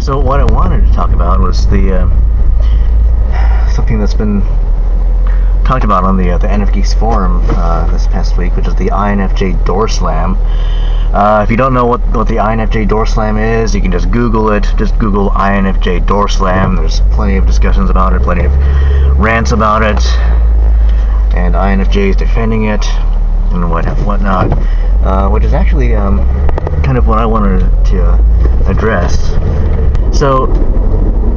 So what I wanted to talk about was the something that's been talked about on the NFGeeks forum this past week, which is the INFJ Doorslam. If you don't know what the INFJ Doorslam is, you can just Google it. Just Google INFJ Doorslam. There's plenty of discussions about it, plenty of rants about it, and INFJ is defending it and whatnot, which is actually kind of what I wanted to address. So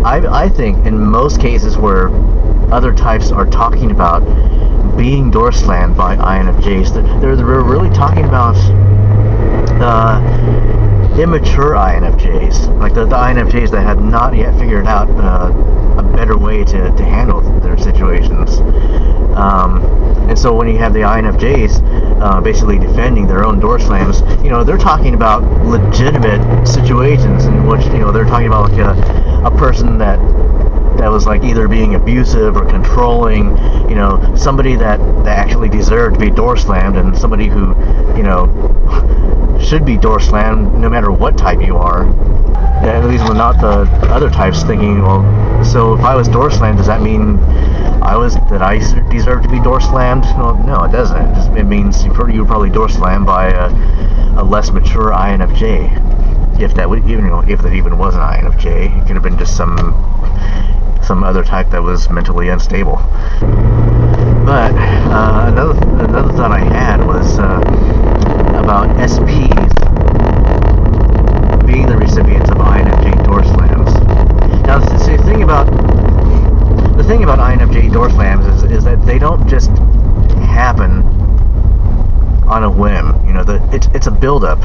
I think in most cases where other types are talking about being doorslammed by INFJs, they're really talking about immature INFJs, like the INFJs that have not yet figured out a better way to handle their situations. And so when you have the INFJs basically defending their own door slams, they're talking about legitimate situations in which, they're talking about like a person that was like either being abusive or controlling, somebody that actually deserved to be door slammed, and somebody who, should be door slammed no matter what type you are. At least we're not the other types thinking, well, so if I was door slammed, does that mean I deserve to be door slammed? Well, no, it doesn't. It means you were probably door slammed by a less mature INFJ. If that even was an INFJ, it could have been just some other type that was mentally unstable. But another thought I had was about SPs being the recipients of INFJ door slams. Now, the thing about INFJ door slams is that they don't just happen on a whim. It's a buildup.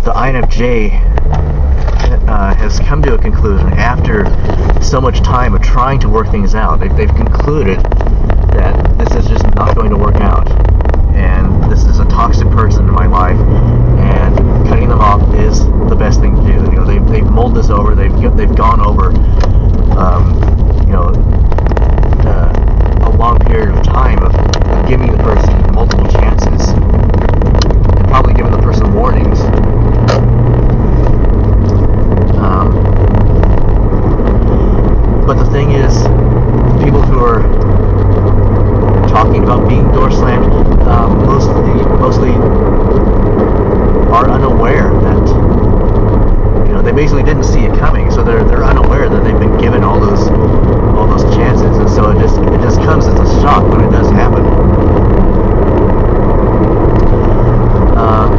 The INFJ has come to a conclusion after so much time of trying to work things out. They've concluded that this is just not going to work out, and this is a toxic person in my life, and cutting them off is the best thing to do. They've mulled this over. They've gone over a long period of time of giving the person multiple chances, and probably giving the person warnings. But the thing is, people who are talking about being door slammed mostly are unaware that they basically didn't see it coming, so they're unaware that they've been given all those chances, and so it just comes as a shock when it does happen.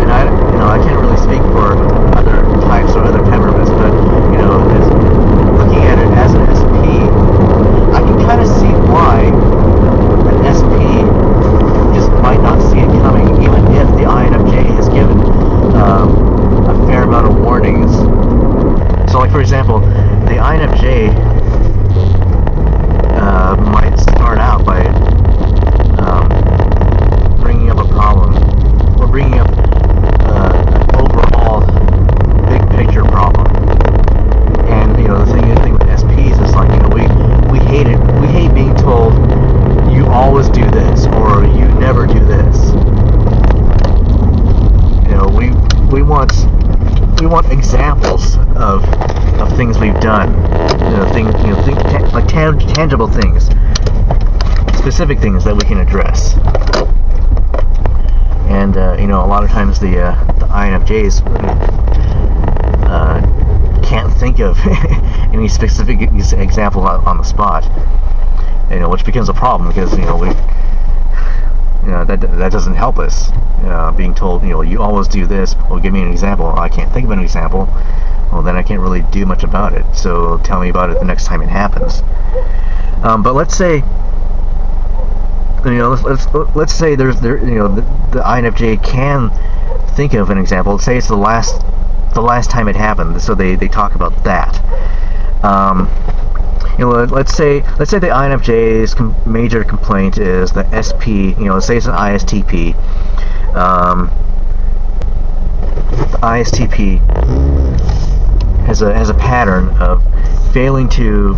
And I can't really speak for other types or other temperaments, but looking at it as an SP, I can kind of see why an SP just might not see it coming, even if the INFJ has given a fair amount of warnings. So, like for example, the INFJ might start out by bringing up a problem, or bringing up an overall big picture problem. And the thing with SPs is like we hate it. We hate being told you always do this or you never do this. We want examples of things we've done. Like tangible things, specific things that we can address. And a lot of times the INFJs can't think of any specific example on the spot, which becomes a problem because that doesn't help us. Being told you always do this. Well, give me an example. I can't think of an example. Well, then I can't really do much about it. So tell me about it the next time it happens. But let's say let's say the INFJ can think of an example. Let's say it's the last time it happened. So they talk about that. Let's say the INFJ's major complaint is the SP. Let's say it's an ISTP. The ISTP has a pattern of failing to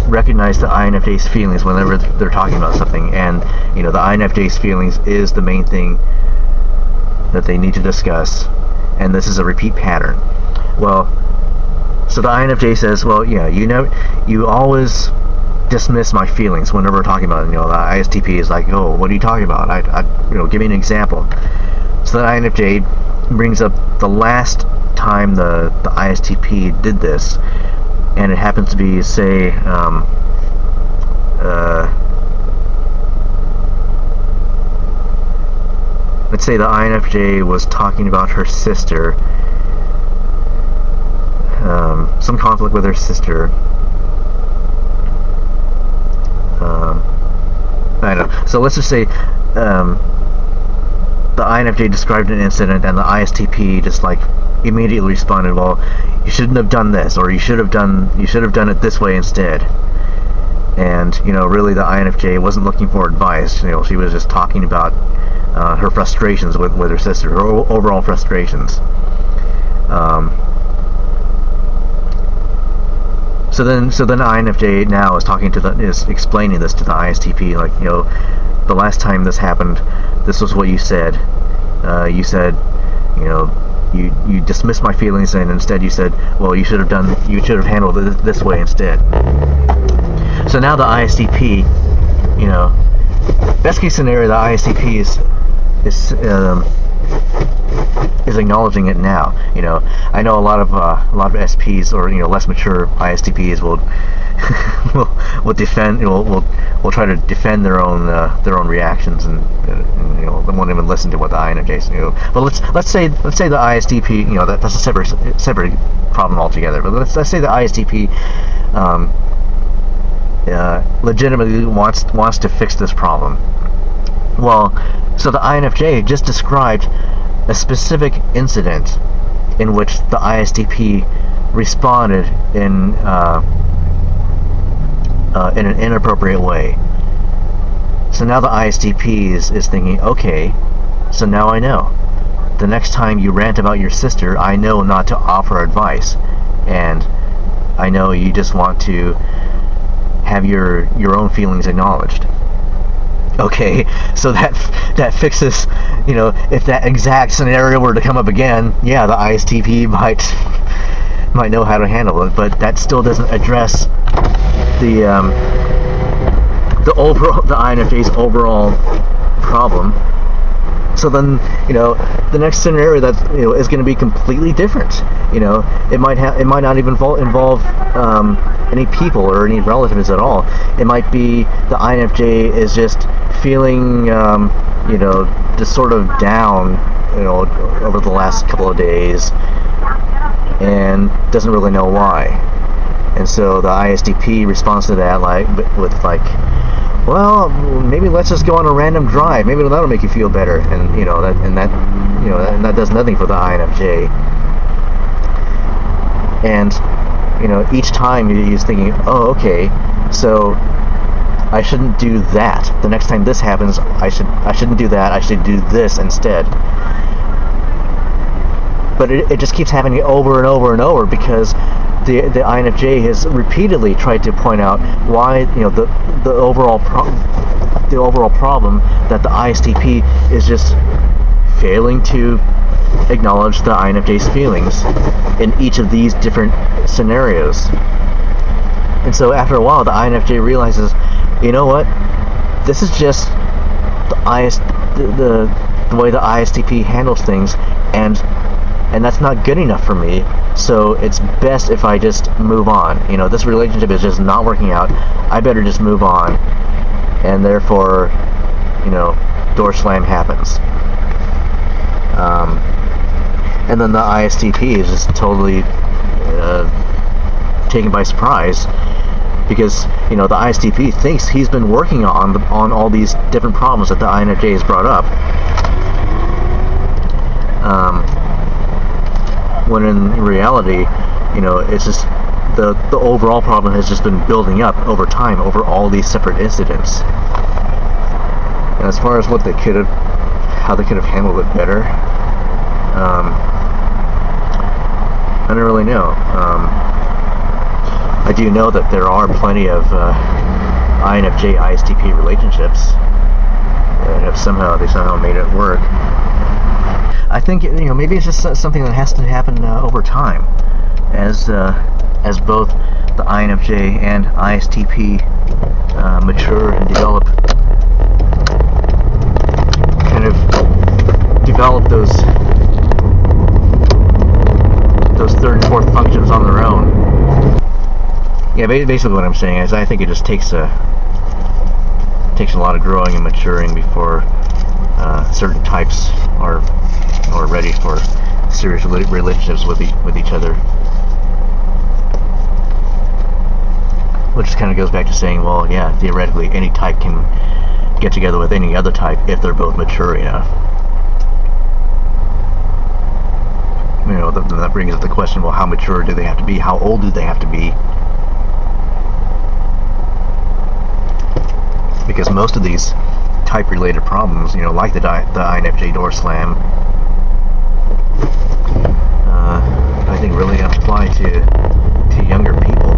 recognize the INFJ's feelings whenever they're talking about something, and the INFJ's feelings is the main thing that they need to discuss, and this is a repeat pattern. Well, So the INFJ says, well, yeah, you always dismiss my feelings whenever we're talking about it. The ISTP is like, oh, what are you talking about? Give me an example. So the INFJ brings up the last time the ISTP did this, and it happens to be, say, let's say the INFJ was talking about her sister, some conflict with her sister. I don't know. So let's just say the INFJ described an incident, and the ISTP just like immediately responded, well, you shouldn't have done this, or you should have done it this way instead. And really the INFJ wasn't looking for advice. She was just talking about her frustrations with her sister, her overall frustrations. So then INFJ now is explaining this to the ISTP, like, the last time this happened, this was what you said. You said, you dismissed my feelings, and instead you said, well, you should have handled it this way instead. So now the ISTP, best case scenario, the ISTP is acknowledging it now. I know a lot of SPs, or less mature ISTPs will defend, will try to defend their own reactions, and they won't even listen to what the INFJs do. But let's say the ISTP, that's a separate problem altogether. But let's say the ISTP legitimately wants to fix this problem. Well, so the INFJ just described a specific incident in which the ISTP responded in an inappropriate way. So now the ISTP is thinking, okay, so now I know. The next time you rant about your sister, I know not to offer advice, and I know you just want to have your own feelings acknowledged. Okay, so that fixes, if that exact scenario were to come up again, yeah, the ISTP might know how to handle it, but that still doesn't address the INFJ's overall problem. So then, the next scenario that is going to be completely different. It might not even involve any people or any relatives at all. It might be the INFJ is just feeling, just sort of down, over the last couple of days, and doesn't really know why. And so the ISTP responds to that with well, maybe let's just go on a random drive. Maybe that'll make you feel better. And that does nothing for the INFJ. And each time he's thinking, oh, okay, so I shouldn't do that. The next time this happens, I shouldn't do that. I should do this instead. But it just keeps happening over and over and over, because the INFJ has repeatedly tried to point out why the overall problem that the ISTP is just failing to acknowledge the INFJ's feelings in each of these different scenarios. And so after a while, the INFJ realizes, you know what? This is just the way the ISTP handles things, and that's not good enough for me. So it's best if I just move on. This relationship is just not working out. I better just move on. And therefore, Doorslam happens. And then the ISTP is just totally taken by surprise, because the ISTP thinks he's been working on all these different problems that the INFJ has brought up. When in reality, it's just the overall problem has just been building up over time, over all these separate incidents. And as far as how they could have handled it better, I don't really know. I do know that there are plenty of INFJ ISTP relationships that have somehow made it work. I think maybe it's just something that has to happen over time, as as both the INFJ and ISTP mature and develop those third and fourth functions on their own. Yeah, basically what I'm saying is I think it just takes a lot of growing and maturing before certain types are ready for serious relationships with each other. Which kind of goes back to saying, well, yeah, theoretically any type can get together with any other type if they're both mature enough. You know, that brings up the question, well, how mature do they have to be? How old do they have to be? Because most of these type-related problems, you know, like the INFJ Doorslam, I think really apply to younger people.